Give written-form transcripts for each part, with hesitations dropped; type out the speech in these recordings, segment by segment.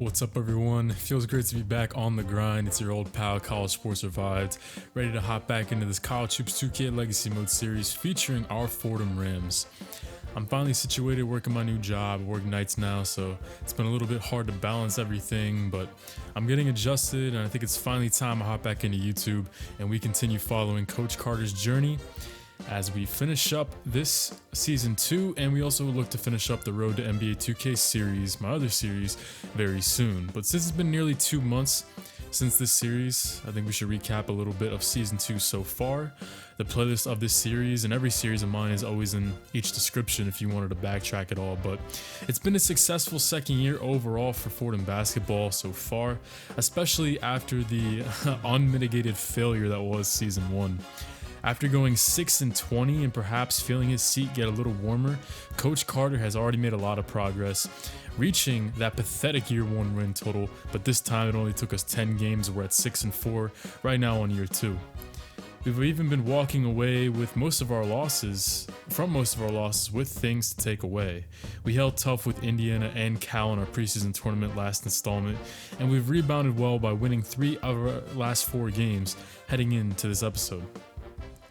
What's up, everyone? Feels great to be back on the grind. It's your old pal, College Sports Revived, ready to hop back into this College Hoops 2K Legacy Mode series featuring our Fordham Rams. I'm finally situated working my new job. I work nights now, so it's been a little bit hard to balance everything, but I'm getting adjusted, and I think it's finally time to hop back into YouTube and we continue following Coach Carter's journey as we finish up this season 2, and we also look to finish up the Road to NBA 2K series, my other series, very soon. But since it's been nearly 2 months since this series, I think we should recap a little bit of season 2 so far. The playlist of this series and every series of mine is always in each description if you wanted to backtrack it all. But it's been a successful second year overall for Fordham basketball so far, especially after the unmitigated failure that was season 1. After going 6-20 and perhaps feeling his seat get a little warmer, Coach Carter has already made a lot of progress, reaching that pathetic year 1 win total, but this time it only took us 10 games. We're at 6-4 right now on year 2. We've even been walking away with most of our losses with things to take away. We held tough with Indiana and Cal in our preseason tournament last installment, and we've rebounded well by winning 3 of our last 4 games heading into this episode.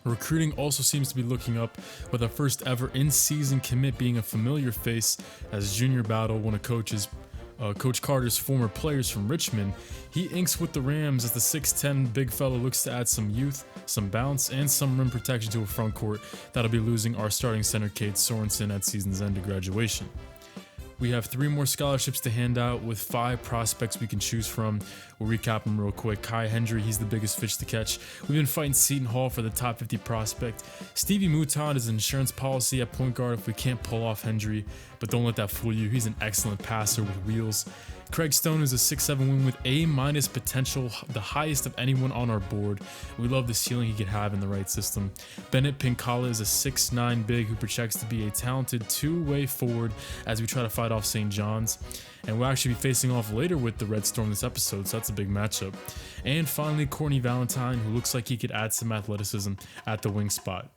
Recruiting also seems to be looking up, with our first ever in-season commit being a familiar face as Junior Battle, one of Coach Carter's former players from Richmond. He inks with the Rams as the 6'10 big fella looks to add some youth, some bounce, and some rim protection to a front court that'll be losing our starting center Cade Sorensen at season's end to graduation. We have 3 more scholarships to hand out with 5 prospects we can choose from. We'll recap them real quick. Kai Hendry, he's the biggest fish to catch. We've been fighting Seton Hall for the top 50 prospect. Stevie Mouton is an insurance policy at point guard if we can't pull off Hendry, but don't let that fool you. He's an excellent passer with wheels. Craig Stone is a 6'7 wing with A- potential, the highest of anyone on our board. We love the ceiling he could have in the right system. Bennett Pinkala is a 6'9 big who projects to be a talented two-way forward as we try to fight off St. John's. And we'll actually be facing off later with the Red Storm this episode, so that's a big matchup. And finally, Courtney Valentine, who looks like he could add some athleticism at the wing spot.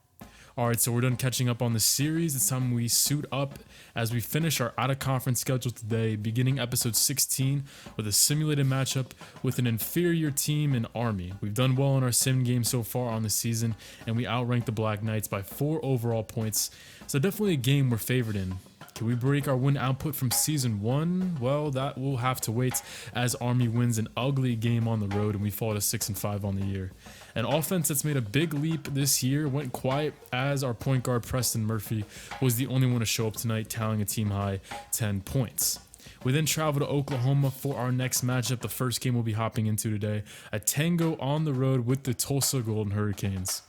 Alright, so we're done catching up on the series. It's time we suit up as we finish our out-of-conference schedule today, beginning episode 16 with a simulated matchup with an inferior team in Army. We've done well in our sim game so far on the season, and we outranked the Black Knights by 4 overall points, so definitely a game we're favored in. Can we break our win output from season 1? Well, that will have to wait as Army wins an ugly game on the road and we fall to 6-5 on the year. An offense that's made a big leap this year went quiet as our point guard Preston Murphy was the only one to show up tonight, tallying a team high 10 points. We then travel to Oklahoma for our next matchup, the first game we'll be hopping into today, a tango on the road with the Tulsa Golden Hurricanes.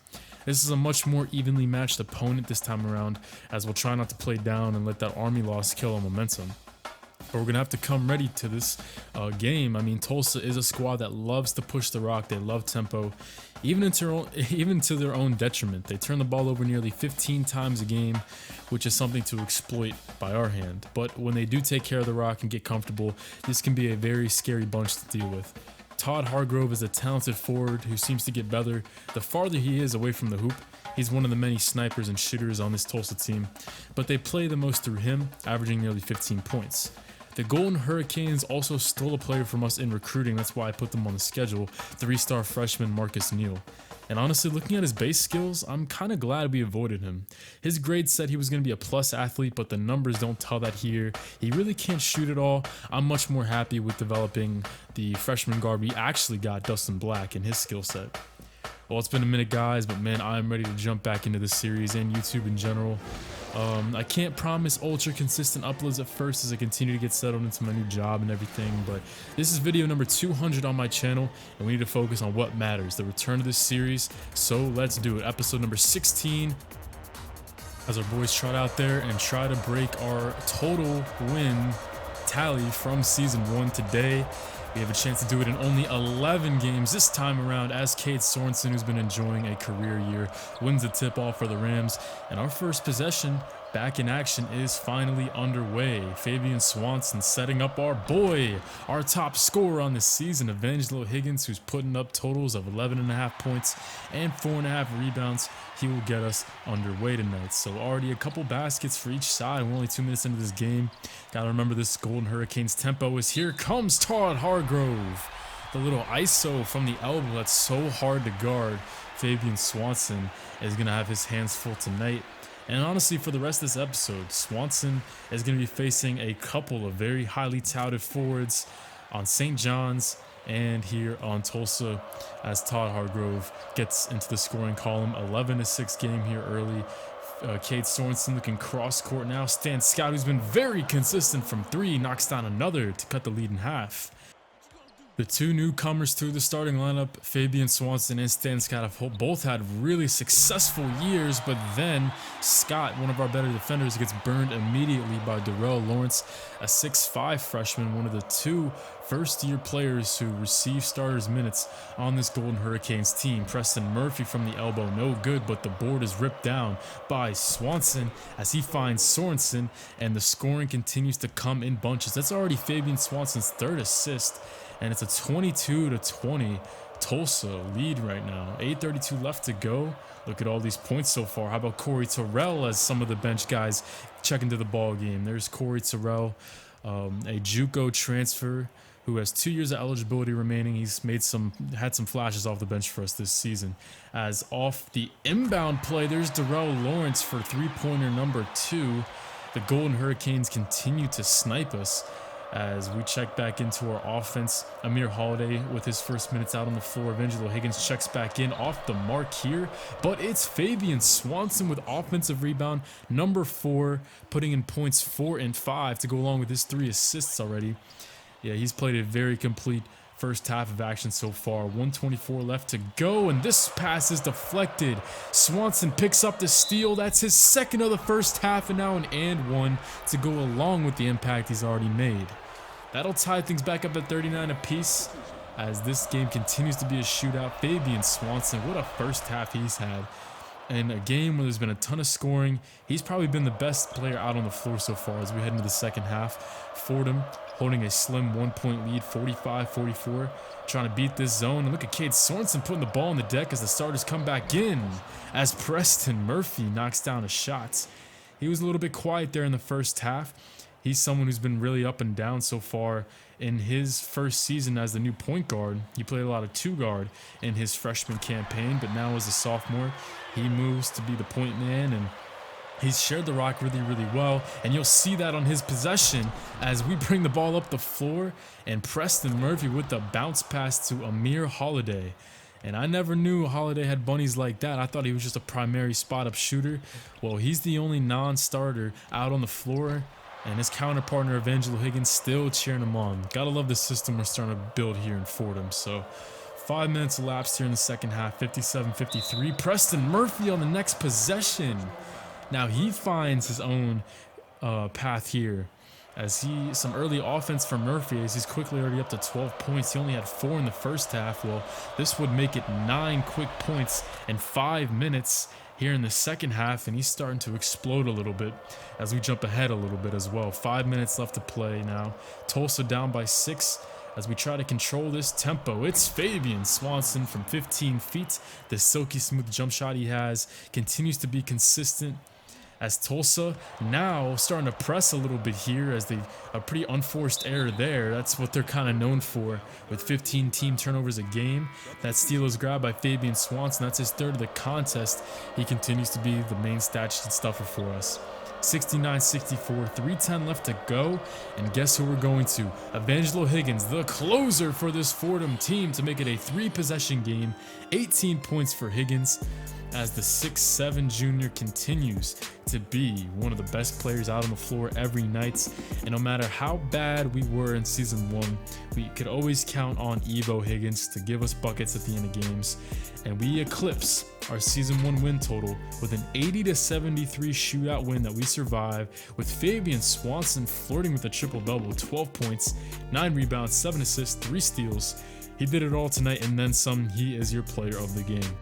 This is a much more evenly matched opponent this time around, as we'll try not to play down and let that Army loss kill our momentum. But we're going to have to come ready to this game. I mean, Tulsa is a squad that loves to push the rock. They love tempo, even to their own detriment. They turn the ball over nearly 15 times a game, which is something to exploit by our hand. But when they do take care of the rock and get comfortable, this can be a very scary bunch to deal with. Todd Hargrove is a talented forward who seems to get better the farther he is away from the hoop. He's one of the many snipers and shooters on this Tulsa team, but they play the most through him, averaging nearly 15 points. The Golden Hurricanes also stole a player from us in recruiting, that's why I put them on the schedule, 3-star freshman Marcus Neal. And honestly, looking at his base skills, I'm kind of glad we avoided him. His grades said he was going to be a plus athlete, but the numbers don't tell that here. He really can't shoot at all. I'm much more happy with developing the freshman guard we actually got, Dustin Black, and his skill set. Well, it's been a minute, guys, but man, I'm ready to jump back into this series and YouTube in general. I can't promise ultra consistent uploads at first as I continue to get settled into my new job and everything, but this is video number 200 on my channel, and we need to focus on what matters, the return of this series. So let's do it. Episode number 16, as our boys trot out there and try to break our total win tally from season 1 today. We have a chance to do it in only 11 games this time around as Cade Sorensen, who's been enjoying a career year, wins the tip-off for the Rams. And our first possession back in action is finally underway. Fabian Swanson setting up our boy, our top scorer on the season, Evangelo Higgins, who's putting up totals of 11.5 points and 4.5 rebounds. He will get us underway tonight. So already a couple baskets for each side. We're only 2 minutes into this game. Gotta remember this Golden Hurricanes tempo is here comes Todd Hargrove. The little ISO from the elbow that's so hard to guard. Fabian Swanson is gonna have his hands full tonight. And honestly, for the rest of this episode, Swanson is going to be facing a couple of very highly touted forwards on St. John's and here on Tulsa as Todd Hargrove gets into the scoring column. 11-6 game here early. Cade Sorensen looking cross court now. Stan Scott, who's been very consistent from three, knocks down another to cut the lead in half. The two newcomers to the starting lineup, Fabian Swanson and Stan Scott, have both had really successful years, but then Scott, one of our better defenders, gets burned immediately by Darrell Lawrence, a 6'5 freshman, one of the two first-year players who receive starters minutes on this Golden Hurricanes team. Preston Murphy from the elbow, no good, but the board is ripped down by Swanson as he finds Sorensen, and the scoring continues to come in bunches. That's already Fabian Swanson's third assist. And it's a 22-20 Tulsa lead right now. 8:32 left to go. Look at all these points so far. How about Corey Terrell as some of the bench guys check into the ball game? There's Corey Terrell, a JUCO transfer who has 2 years of eligibility remaining. He's had some flashes off the bench for us this season. As off the inbound play, there's Darrell Lawrence for three-pointer number 2. The Golden Hurricanes continue to snipe us. As we check back into our offense, Amir Holiday with his first minutes out on the floor. Evangelo Higgins checks back in off the mark here, but it's Fabian Swanson with offensive rebound number 4, putting in points 4 and 5 to go along with his 3 assists already. Yeah, he's played a very complete first half of action so far. 1:24 left to go, and this pass is deflected. Swanson picks up the steal. That's his second of the first half, and now an and one to go along with the impact he's already made. That'll tie things back up at 39 apiece as this game continues to be a shootout. Fabian Swanson, what a first half he's had. In a game where there's been a ton of scoring, he's probably been the best player out on the floor so far as we head into the second half. Fordham holding a slim 1-point lead, 45-44, trying to beat this zone. And look at Cade Sorensen putting the ball on the deck as the starters come back in as Preston Murphy knocks down a shot. He was a little bit quiet there in the first half. He's someone who's been really up and down so far in his first season as the new point guard. He played a lot of two guard in his freshman campaign, but now as a sophomore, he moves to be the point man, and he's shared the rock really, really well, and you'll see that on his possession as we bring the ball up the floor, and Preston Murphy with the bounce pass to Amir Holiday. And I never knew Holiday had bunnies like that. I thought he was just a primary spot-up shooter. Well, he's the only non-starter out on the floor, and his counterpartner, Evangelo Higgins, still cheering him on. Gotta love the system we're starting to build here in Fordham. So 5 minutes elapsed here in the second half, 57-53. Preston Murphy on the next possession. Now he finds his own path here as some early offense for Murphy as he's quickly already up to 12 points. He only had 4 in the first half. Well, this would make it 9 quick points in 5 minutes here in the second half, and he's starting to explode a little bit as we jump ahead a little bit as well. 5 minutes left to play now. Tulsa down by 6 as we try to control this tempo. It's Fabian Swanson from 15 feet. The silky smooth jump shot he has continues to be consistent as Tulsa now starting to press a little bit here as a pretty unforced error there. That's what they're kind of known for with 15 team turnovers a game. That steal is grabbed by Fabian Swanson. That's his third of the contest. He continues to be the main stat sheet stuffer for us. 69-64, 3:10 left to go, and guess who we're going to? Evangelo Higgins, the closer for this Fordham team, to make it a 3-possession game. 18 points for Higgins as the 6'7 junior continues to be one of the best players out on the floor every night. And no matter how bad we were in season 1, we could always count on Evo Higgins to give us buckets at the end of games. And we eclipse our season 1 win total with an 80-73 shootout win that we survive, with Fabian Swanson flirting with a triple-double, 12 points, 9 rebounds, 7 assists, 3 steals. He did it all tonight and then some. He is your player of the game.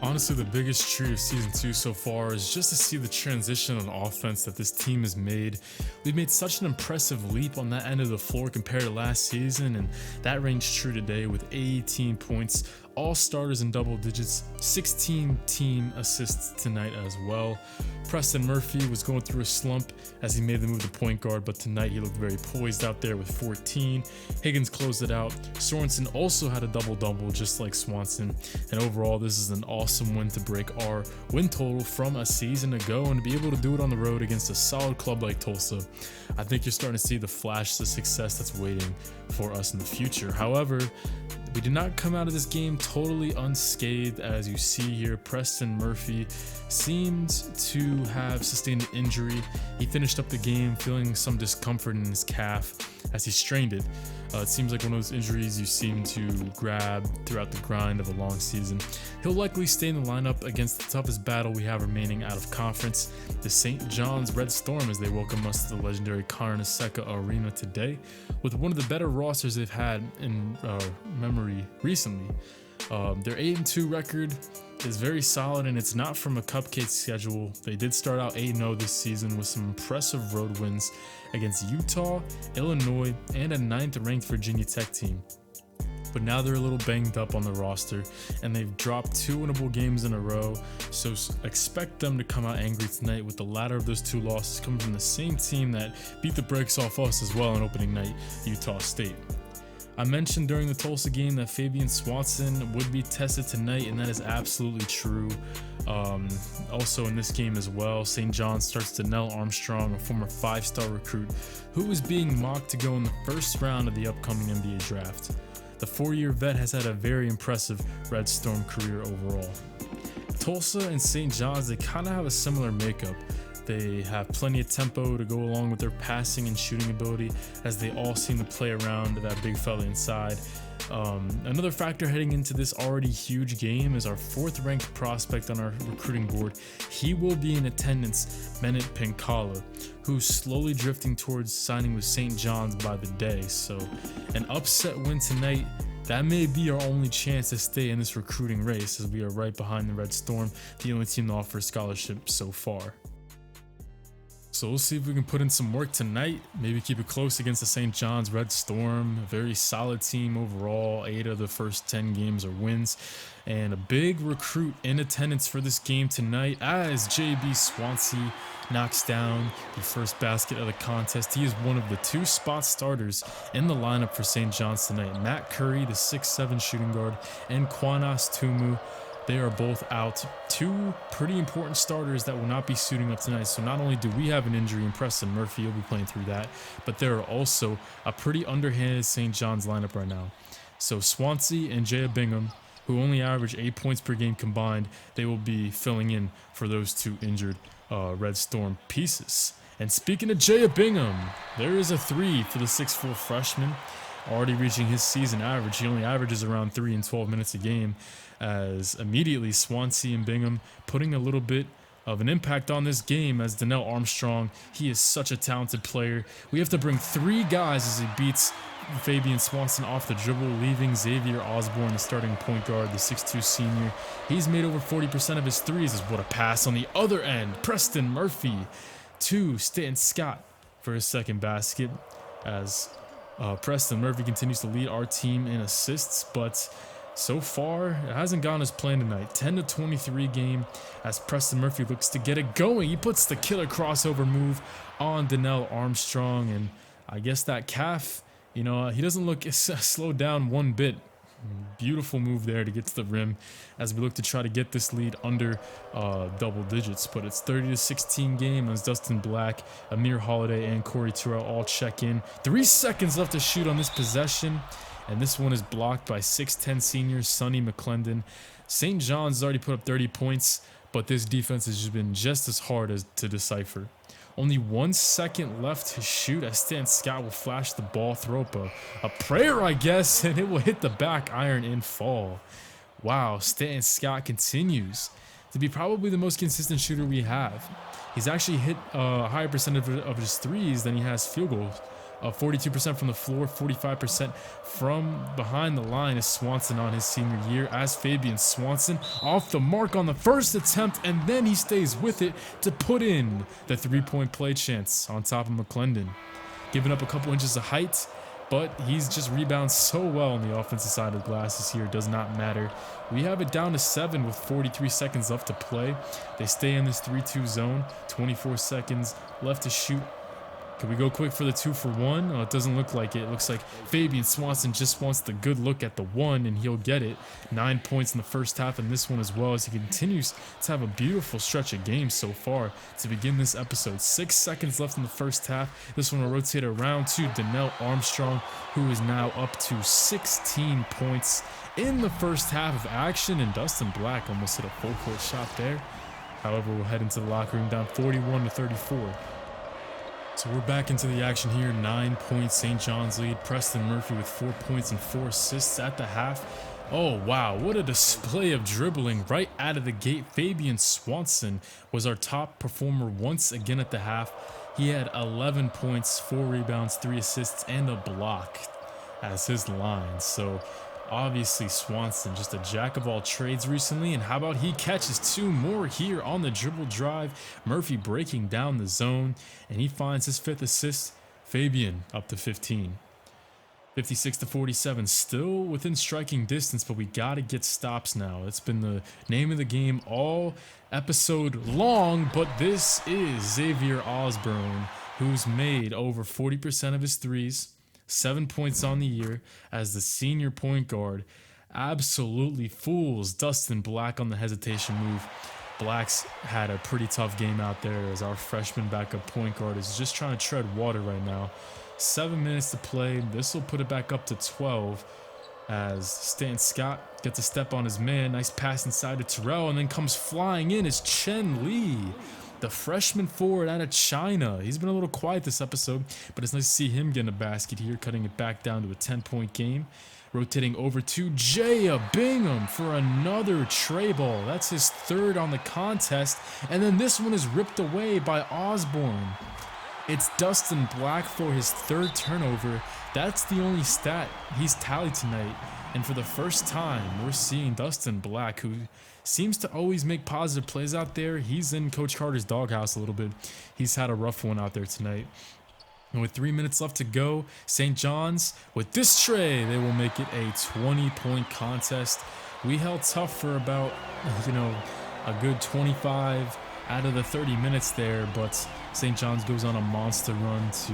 Honestly, the biggest treat of season 2 so far is just to see the transition on offense that this team has made. We've made such an impressive leap on that end of the floor compared to last season, and that rings true today with 18 points, all starters in double digits, 16 team assists tonight as well. Preston Murphy was going through a slump as he made the move to point guard, but tonight he looked very poised out there with 14. Higgins closed it out. Sorensen also had a double-double just like Swanson, and overall this is an awesome win to break our win total from a season ago and to be able to do it on the road against a solid club like Tulsa. I think you're starting to see the flashes of success that's waiting for us in the future. However, we did not come out of this game totally unscathed. As you see here, Preston Murphy seemed to have sustained an injury. He finished up the game feeling some discomfort in his calf as he strained it. It seems like one of those injuries you seem to grab throughout the grind of a long season. He'll likely stay in the lineup against the toughest battle we have remaining out of conference, the St. John's Red Storm, as they welcome us to the legendary Carnesecca Arena today with one of the better rosters they've had in memory recently. Their 8-2 record is very solid, and it's not from a cupcake schedule. They did start out 8-0 this season with some impressive road wins against Utah, Illinois, and a 9th-ranked Virginia Tech team. But now they're a little banged up on the roster, and they've dropped 2 winnable games in a row, so expect them to come out angry tonight, with the latter of those 2 losses coming from the same team that beat the brakes off us as well on opening night, Utah State. I mentioned during the Tulsa game that Fabian Swanson would be tested tonight, and that is absolutely true. Also in this game as well, St. John's starts Donnell Armstrong, a former 5-star recruit who is being mocked to go in the first round of the upcoming NBA draft. The 4-year vet has had a very impressive Red Storm career overall. Tulsa and St. John's, they kind of have a similar makeup. They have plenty of tempo to go along with their passing and shooting ability, as they all seem to play around that big fella inside. Another factor heading into this already huge game is our 4th-ranked prospect on our recruiting board. He will be in attendance, Bennett Pinkala, who's slowly drifting towards signing with St. John's by the day. So an upset win tonight, that may be our only chance to stay in this recruiting race, as we are right behind the Red Storm, the only team to offer scholarships so far. So we'll see if we can put in some work tonight, maybe keep it close against the St. John's Red Storm. A very solid team overall. 8 of the first 10 games are wins. And a big recruit in attendance for this game tonight, as JB Swansea knocks down the first basket of the contest. He is one of the 2 spot starters in the lineup for St. John's tonight. Matt Curry, the 6'7 shooting guard, and Kwanas Tumu. They are both out. 2 pretty important starters that will not be suiting up tonight. So not only do we have an injury in Preston Murphy, he'll be playing through that, but there are also a pretty underhanded St. John's lineup right now. So Swansea and Jaya Bingham, who only average 8 points per game combined, they will be filling in for those 2 injured Red Storm pieces. And speaking of Jaya Bingham, there is a 3 for the 6'4 freshman, already reaching his season average. He only averages around 3 and 12 minutes a game, as immediately Swansea and Bingham putting a little bit of an impact on this game, as Donnell Armstrong, he is such a talented player. We have to bring 3 guys as he beats Fabian Swanson off the dribble, leaving Xavier Osborne, the starting point guard, the 6'2 senior. He's made over 40% of his threes. As what a pass on the other end. Preston Murphy to Stanton Scott for his 2nd basket, as Preston Murphy continues to lead our team in assists, but so far it hasn't gone as planned tonight. 10-23 game as Preston Murphy looks to get it going. He puts the killer crossover move on Donnell Armstrong, and I guess that calf, he doesn't look slowed down one bit. Beautiful move there to get to the rim as we look to try to get this lead under double digits. But it's 30-16 game as Dustin Black, Amir Holiday, and Corey Terrell all check in. 3 seconds left to shoot on this possession, and this one is blocked by 6'10 senior Sonny McClendon. St. John's has already put up 30 points, but this defense has just been just as hard as to decipher. Only 1 second left to shoot as Stan Scott will flash the ball, throw up a prayer, I guess, and it will hit the back iron and fall. Wow, Stanton Scott continues to be probably the most consistent shooter we have. He's actually hit a higher percentage of his threes than he has field goals 42% from the floor, 45% from behind the line is Swanson on his senior year, as Fabian Swanson off the mark on the first attempt, and then he stays with it to put in the three-point play chance on top of McClendon. Giving up a couple inches of height, but he's just rebounds so well on the offensive side of the glass this year. It does not matter. We have it down to 7 with 43 seconds left to play. They stay in this 3-2 zone, 24 seconds left to shoot. Can we go quick for the 2 for 1? Oh, it doesn't look like it. It looks like Fabian Swanson just wants the good look at the 1, and he'll get it. 9 points in the first half, and this one as well, as he continues to have a beautiful stretch of games so far to begin this episode. 6 seconds left in the first half. This one will rotate around to Donnell Armstrong, who is now up to 16 points in the first half of action, and Dustin Black almost hit a full court shot there. However, we'll head into the locker room down 41-34. So we're back into the action here. 9 points St. John's lead. Preston Murphy with 4 points and 4 assists at the half. Oh wow, what a display of dribbling right out of the gate. Fabian Swanson was our top performer once again at the half. He had 11 points, 4 rebounds, 3 assists, and a block as his line. So obviously Swanson just a jack of all trades recently, and how about he catches 2 more here on the dribble drive. Murphy breaking down the zone, and he finds his 5th assist. Fabian up to 15. 56-47, still within striking distance, but we gotta get stops now. It's been the name of the game all episode long, but this is Xavier Osborne, who's made over 40% of his threes. 7 points on the year as the senior point guard absolutely fools Dustin Black on the hesitation move. Black's had a pretty tough game out there as our freshman backup point guard is just trying to tread water right now. 7 minutes to play. This will put it back up to 12 as Stanton Scott gets a step on his man. Nice pass inside to Terrell, and then comes flying in is Chen Lee, the freshman forward out of China. He's been a little quiet this episode, but it's nice to see him getting a basket here, cutting it back down to a 10-point game. Rotating over to Jaya Bingham for another tray ball. That's his 3rd on the contest, and then this one is ripped away by Osborne. It's Dustin Black for his 3rd turnover. That's the only stat he's tallied tonight, and for the first time, we're seeing Dustin Black, who seems to always make positive plays out there. He's in Coach Carter's doghouse a little bit. He's had a rough one out there tonight. And with 3 minutes left to go, St. John's, with this tray, they will make it a 20-point contest. We held tough for about, a good 25 out of the 30 minutes there, but St. John's goes on a monster run to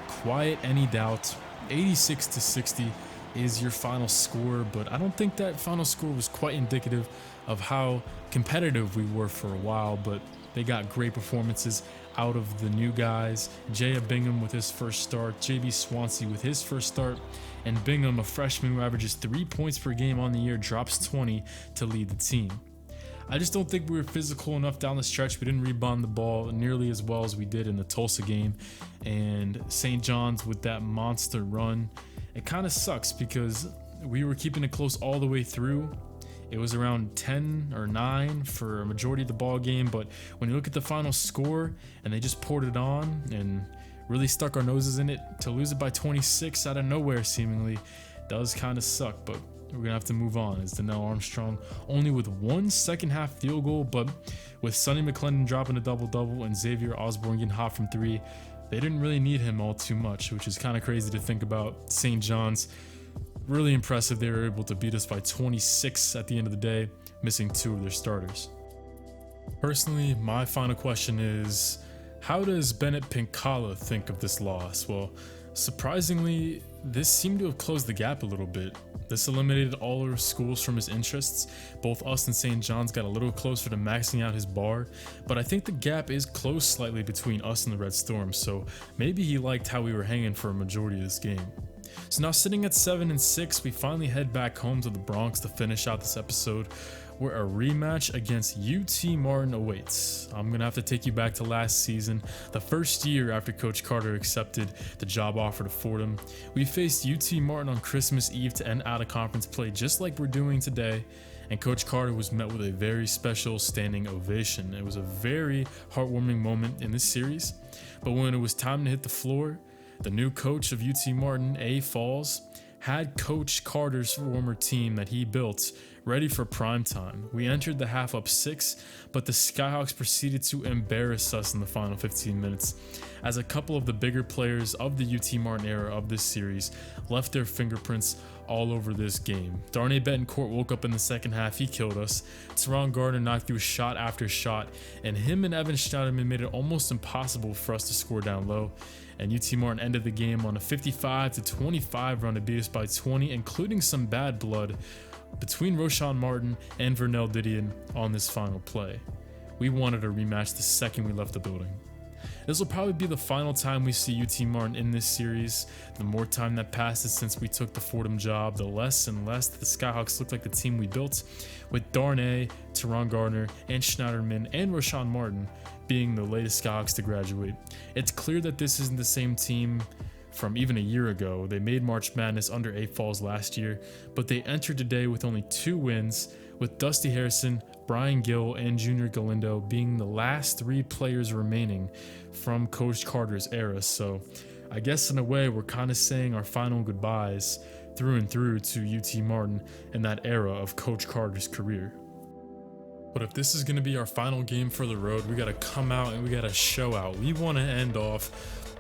quiet any doubt. 86-60 is your final score, but I don't think that final score was quite indicative of how competitive we were for a while, but they got great performances out of the new guys. Jaya Bingham with his first start, JB Swansea with his first start, and Bingham, a freshman who averages 3 points per game on the year, drops 20 to lead the team. I just don't think we were physical enough down the stretch. We didn't rebound the ball nearly as well as we did in the Tulsa game, and St. John's with that monster run, it kind of sucks because we were keeping it close all the way through. It was around 10 or 9 for a majority of the ball game, but when you look at the final score and they just poured it on and really stuck our noses in it, to lose it by 26 out of nowhere seemingly does kind of suck, but we're gonna have to move on. As Donnell Armstrong only with 1 second-half field goal, but with Sonny McClendon dropping a double-double and Xavier Osborne getting hot from 3, they didn't really need him all too much, which is kind of crazy to think about. St. John's, really impressive. They were able to beat us by 26 at the end of the day, missing 2 of their starters. Personally, my final question is, how does Bennett Pinkala think of this loss? Well, surprisingly, this seemed to have closed the gap a little bit. This eliminated all our schools from his interests. Both us and St. John's got a little closer to maxing out his bar, but I think the gap is closed slightly between us and the Red Storm, so maybe he liked how we were hanging for a majority of this game. So now sitting at 7-6, we finally head back home to the Bronx to finish out this episode, where a rematch against UT Martin awaits. I'm going to have to take you back to last season, the first year after Coach Carter accepted the job offer to Fordham. We faced UT Martin on Christmas Eve to end out-of-conference play just like we're doing today, and Coach Carter was met with a very special standing ovation. It was a very heartwarming moment in this series, but when it was time to hit the floor, The new coach of UT Martin, A. Falls, had Coach Carter's former team that he built ready for prime time. We entered the half up 6, but the Skyhawks proceeded to embarrass us in the final 15 minutes, as a couple of the bigger players of the UT Martin era of this series left their fingerprints all over this game. Darnay Betancourt woke up in the second half, he killed us. Teron Gardner knocked through shot after shot, and him and Evan Schneiderman made it almost impossible for us to score down low. And UT Martin ended the game on a 55-25 run to beat us by 20, including some bad blood between Roshan Martin and Vernell Didion on this final play. We wanted a rematch the second we left the building. This will probably be the final time we see UT Martin in this series. The more time that passes since we took the Fordham job, the less and less the Skyhawks look like the team we built, with Darnay, Teron Gardner, and Schneiderman and Roshan Martin being the latest Skyhawks to graduate. It's clear that this isn't the same team from even a year ago. They made March Madness under A. Falls last year, but they entered today with only 2 wins, with Dusty Harrison, Brian Gill, and Junior Galindo being the last 3 players remaining from Coach Carter's era. So I guess in a way we're kind of saying our final goodbyes through and through to UT Martin in that era of Coach Carter's career. But if this is going to be our final game for the road, we got to come out and we got to show out. We want to end off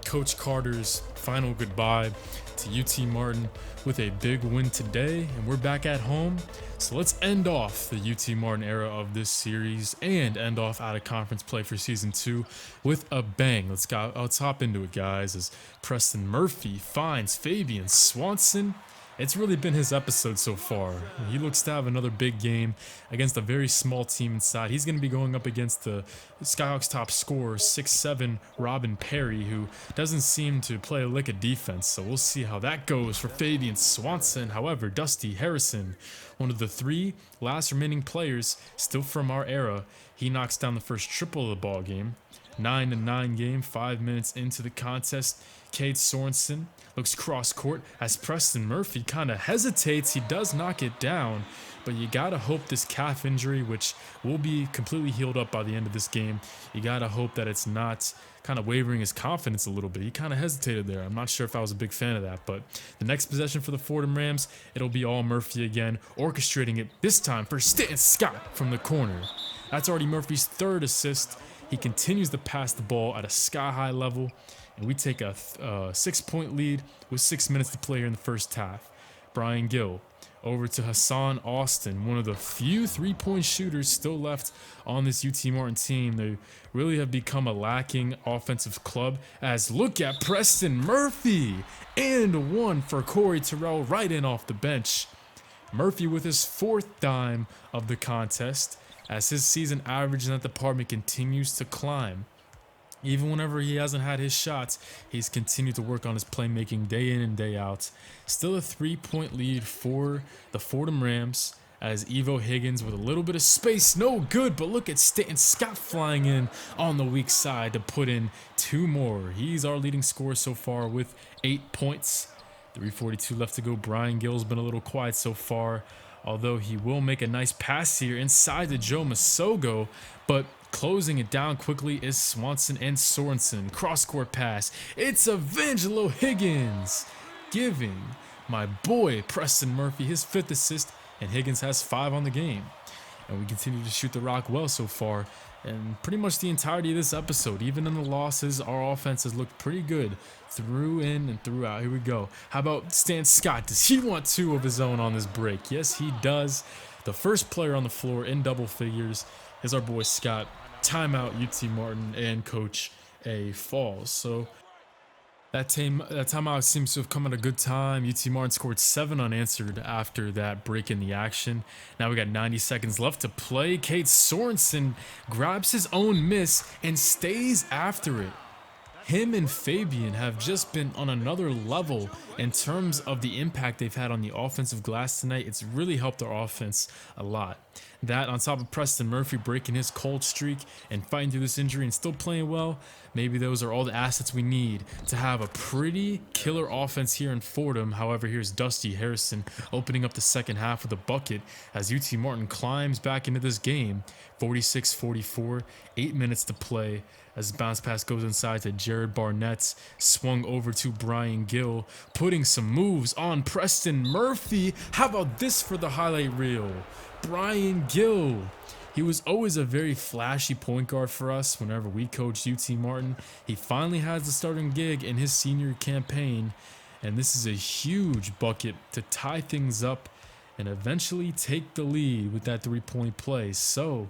Coach Carter's final goodbye to UT Martin with a big win today, and we're back at home. So let's end off the UT Martin era of this series and end off out of conference play for season 2 with a bang. Let's hop into it, guys, as Preston Murphy finds Fabian Swanson. It's really been his episode so far. He looks to have another big game against a very small team inside. He's going to be going up against the Skyhawks top scorer, 6'7", Robin Perry, who doesn't seem to play a lick of defense. So we'll see how that goes for Fabian Swanson. However, Dusty Harrison, one of the 3 last remaining players still from our era, he knocks down the first triple of the ball game. 9-9 game, 5 minutes into the contest. Cade Sorensen looks cross court as Preston Murphy kind of hesitates. He does knock it down, but you gotta hope this calf injury, which will be completely healed up by the end of this game, you gotta hope that it's not kind of wavering his confidence a little bit. He kind of hesitated there. I'm not sure if I was a big fan of that, but the next possession for the Fordham Rams, it'll be all Murphy again, orchestrating it this time for Stanton Scott from the corner. That's already Murphy's 3rd assist. He continues to pass the ball at a sky-high level, and we take a 6-point lead with 6 minutes to play here in the first half. Brian Gill over to Hassan Austin, one of the few 3-point shooters still left on this UT Martin team. They really have become a lacking offensive club, as look at Preston Murphy, and 1 for Corey Terrell right in off the bench. Murphy with his 4th dime of the contest, as his season average in that department continues to climb. Even whenever he hasn't had his shots, he's continued to work on his playmaking day in and day out. Still a 3-point lead for the Fordham Rams, as Evo Higgins with a little bit of space, no good, but look at Stanton Scott flying in on the weak side to put in 2 more. He's our leading scorer so far with 8 points. 3:42 left to go. Brian Gill's been a little quiet so far, although he will make a nice pass here inside to Joe Masogo, but closing it down quickly is Swanson and Sorensen. Cross-court pass. It's Evangelo Higgins giving my boy Preston Murphy his 5th assist, and Higgins has 5 on the game. And we continue to shoot the rock well so far, and pretty much the entirety of this episode. Even in the losses, our offense has looked pretty good through in and throughout. Here we go. How about Stan Scott? Does he want 2 of his own on this break? Yes, he does. The first player on the floor in double figures is our boy Scott. Timeout, UT Martin and Coach A. Falls. So that timeout seems to have come at a good time. UT Martin scored 7 unanswered after that break in the action. Now we got 90 seconds left to play. Cade Sorensen grabs his own miss and stays after it. Him and Fabian have just been on another level in terms of the impact they've had on the offensive glass tonight. It's really helped our offense a lot. That on top of Preston Murphy breaking his cold streak and fighting through this injury and still playing well, maybe those are all the assets we need to have a pretty killer offense here in Fordham. However, here's Dusty Harrison opening up the second half with a bucket as UT Martin climbs back into this game. 46-44, 8 minutes to play as the bounce pass goes inside to Jared Barnett, swung over to Brian Gill, putting some moves on Preston Murphy. How about this for the highlight reel? Brian Gill. He was always a very flashy point guard for us whenever we coached UT Martin. He finally has the starting gig in his senior campaign, and this is a huge bucket to tie things up and eventually take the lead with that three-point play. So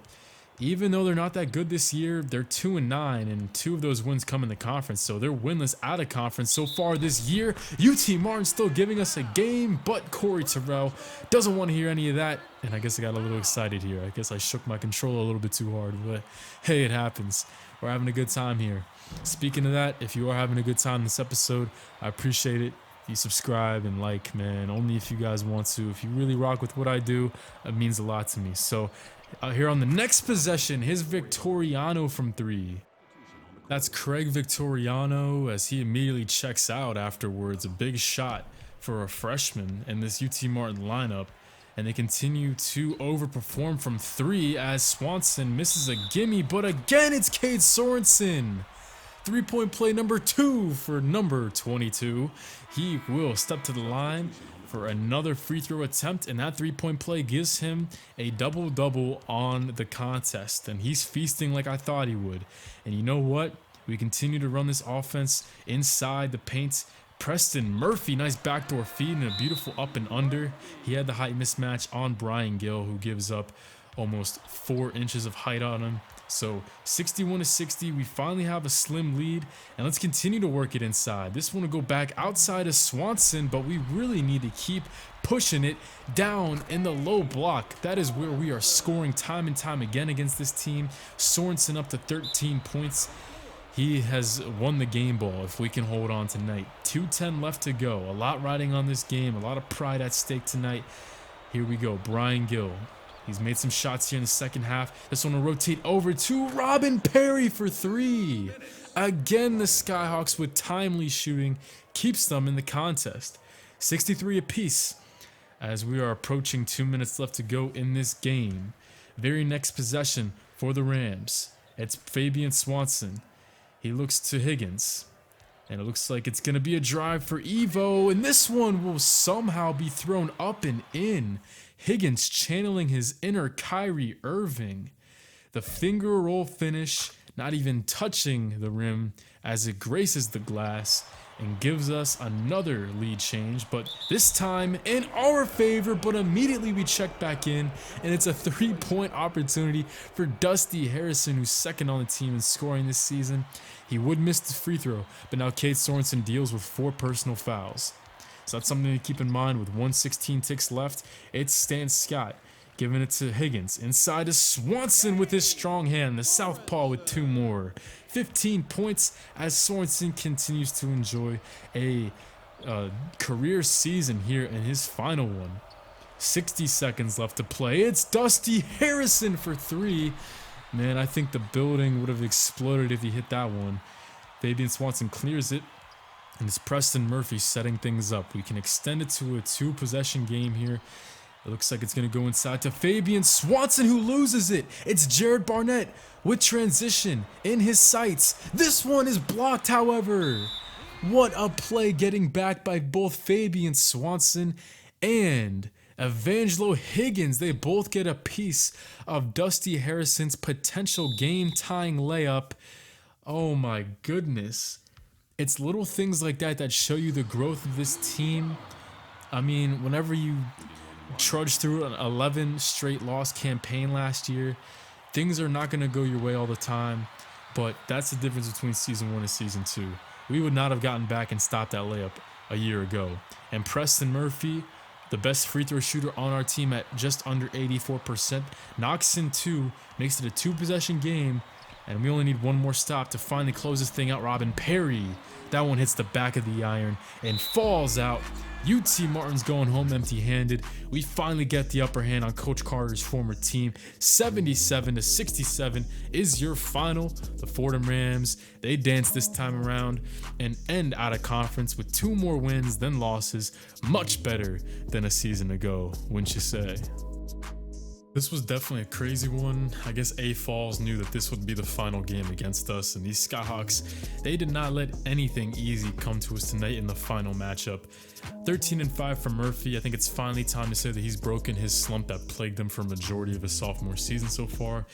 even though they're not that good this year, they're 2-9, and 2 of those wins come in the conference, so they're winless out of conference so far this year. UT Martin still giving us a game, but Corey Terrell doesn't want to hear any of that, and I guess I got a little excited here. I guess I shook my controller a little bit too hard, but hey, it happens. We're having a good time here. Speaking of that, if you are having a good time in this episode, I appreciate it. If you subscribe and like, man, only if you guys want to. If you really rock with what I do, it means a lot to me. So here on the next possession, his Victoriano from 3. That's Craig Victoriano as he immediately checks out afterwards. A big shot for a freshman in this UT Martin lineup. And they continue to overperform from 3 as Swanson misses a gimme. But again, it's Cade Sorensen. 3-point play number 2 for number 22. He will step to the line for another free throw attempt, and that 3-point play gives him a double-double on the contest, and he's feasting like I thought he would. And you know what? We continue to run this offense inside the paint. Preston Murphy, nice backdoor feed and a beautiful up and under. He had the height mismatch on Brian Gill, who gives up almost 4 inches of height on him. So 61-60, we finally have a slim lead, and let's continue to work it inside. This one will go back outside of Swanson, but we really need to keep pushing it down in the low block. That is where we are scoring time and time again against this team. Sorensen up to 13 points. He has won the game ball if we can hold on tonight. 2:10 left to go. A lot riding on this game, a lot of pride at stake tonight. Here we go, Brian Gill. He's made some shots here in the second half. This one will rotate over to Robin Perry for 3. Again, the Skyhawks with timely shooting keeps them in the contest. 63 apiece as we are approaching 2 minutes left to go in this game. Very next possession for the Rams. It's Fabian Swanson. He looks to Higgins. And it looks like it's going to be a drive for Evo. And this one will somehow be thrown up and in. Higgins channeling his inner Kyrie Irving. The finger roll finish, not even touching the rim as it graces the glass and gives us another lead change, but this time in our favor. But immediately we check back in, and it's a 3-point opportunity for Dusty Harrison, who's second on the team in scoring this season. He would miss the free throw, but now Cade Sorensen deals with 4 personal fouls. So that's something to keep in mind. With 1:16 ticks left, it's Stan Scott giving it to Higgins. Inside to Swanson with his strong hand. The southpaw with 2 more. 15 points as Sorensen continues to enjoy a career season here in his final one. 60 seconds left to play. It's Dusty Harrison for 3. Man, I think the building would have exploded if he hit that one. Fabian Swanson clears it. And it's Preston Murphy setting things up. We can extend it to a 2-possession game here. It looks like it's going to go inside to Fabian Swanson, who loses it. It's Jared Barnett with transition in his sights. This one is blocked, however. What a play, getting back by both Fabian Swanson and Evangelo Higgins. They both get a piece of Dusty Harrison's potential game-tying layup. Oh my goodness. It's little things like that that show you the growth of this team. I mean, whenever you trudge through an 11 straight loss campaign last year, things are not going to go your way all the time. But that's the difference between season 1 and season 2. We would not have gotten back and stopped that layup a year ago. And Preston Murphy, the best free throw shooter on our team at just under 84%, knocks in 2, makes it a 2-possession game. And we only need one more stop to finally close this thing out. Robin Perry, that one hits the back of the iron and falls out UT Martin's going home empty-handed. We finally get the upper hand on Coach Carter's former team. 77-67 is your final. The Fordham Rams, they dance this time around and end out of conference with 2 more wins than losses. Much better than a season ago, wouldn't you say? This was definitely a crazy one. I guess A Falls knew that this would be the final game against us, and these Skyhawks, they did not let anything easy come to us tonight in the final matchup. 13-5 for Murphy. I think it's finally time to say that he's broken his slump that plagued him for a majority of his sophomore season so far.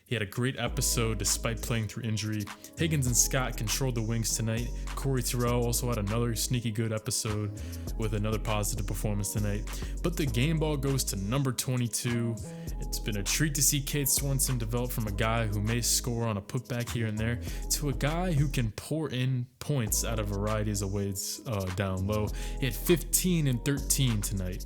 He had a great episode despite playing through injury. Higgins and Scott controlled the wings tonight. Corey Terrell also had another sneaky good episode with another positive performance tonight. But the game ball goes to number 22. It's been a treat to see Cade Sorensen develop from a guy who may score on a putback here and there to a guy who can pour in points out of varieties of ways down low. He had 15 and 13 tonight.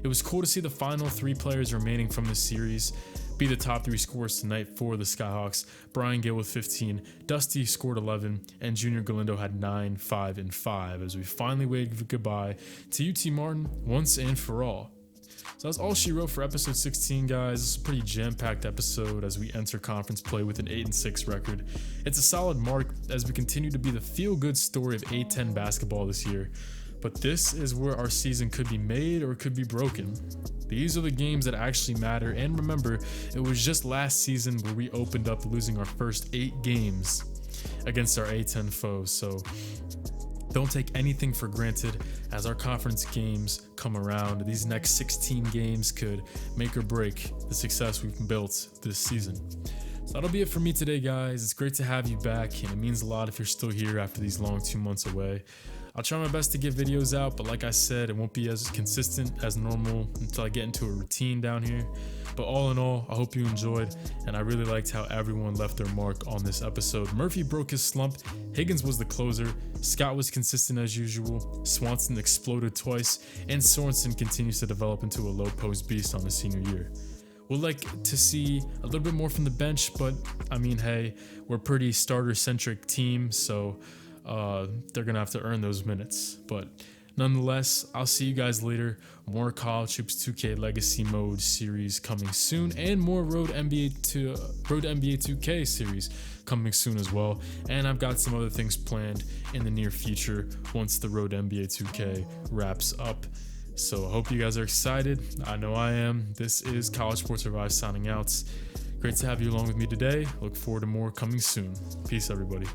It was cool to see the final 3 players remaining from this series be the top 3 scorers tonight for the Skyhawks. Brian Gale with 15, Dusty scored 11, and Junior Galindo had 9, 5, and 5 as we finally waved goodbye to UT Martin once and for all. So that's all she wrote for episode 16, guys. This is a pretty jam-packed episode as we enter conference play with an 8-6 record. It's a solid mark as we continue to be the feel-good story of A10 basketball this year. But this is where our season could be made or it could be broken. These are the games that actually matter, and remember, it was just last season where we opened up losing our first 8 games against our A10 foes, so don't take anything for granted as our conference games come around. These next 16 games could make or break the success we've built this season. So that'll be it for me today, guys. It's great to have you back, and it means a lot if you're still here after these long 2 months away. I'll try my best to get videos out, but like I said, it won't be as consistent as normal until I get into a routine down here. But all in all, I hope you enjoyed, and I really liked how everyone left their mark on this episode. Murphy broke his slump, Higgins was the closer, Scott was consistent as usual, Swanson exploded twice, and Sorensen continues to develop into a low post beast on his senior year. We'd like to see a little bit more from the bench, but I mean, hey, we're a pretty starter-centric team, so they're gonna have to earn those minutes. But nonetheless, I'll see you guys later. More College Hoops 2K Legacy Mode series coming soon, and more Road NBA 2K series coming soon as well. And I've got some other things planned in the near future once the Road NBA 2K wraps up. So I hope you guys are excited. I know I am. This is College Sports Revive signing out. Great to have you along with me today. Look forward to more coming soon. Peace, everybody.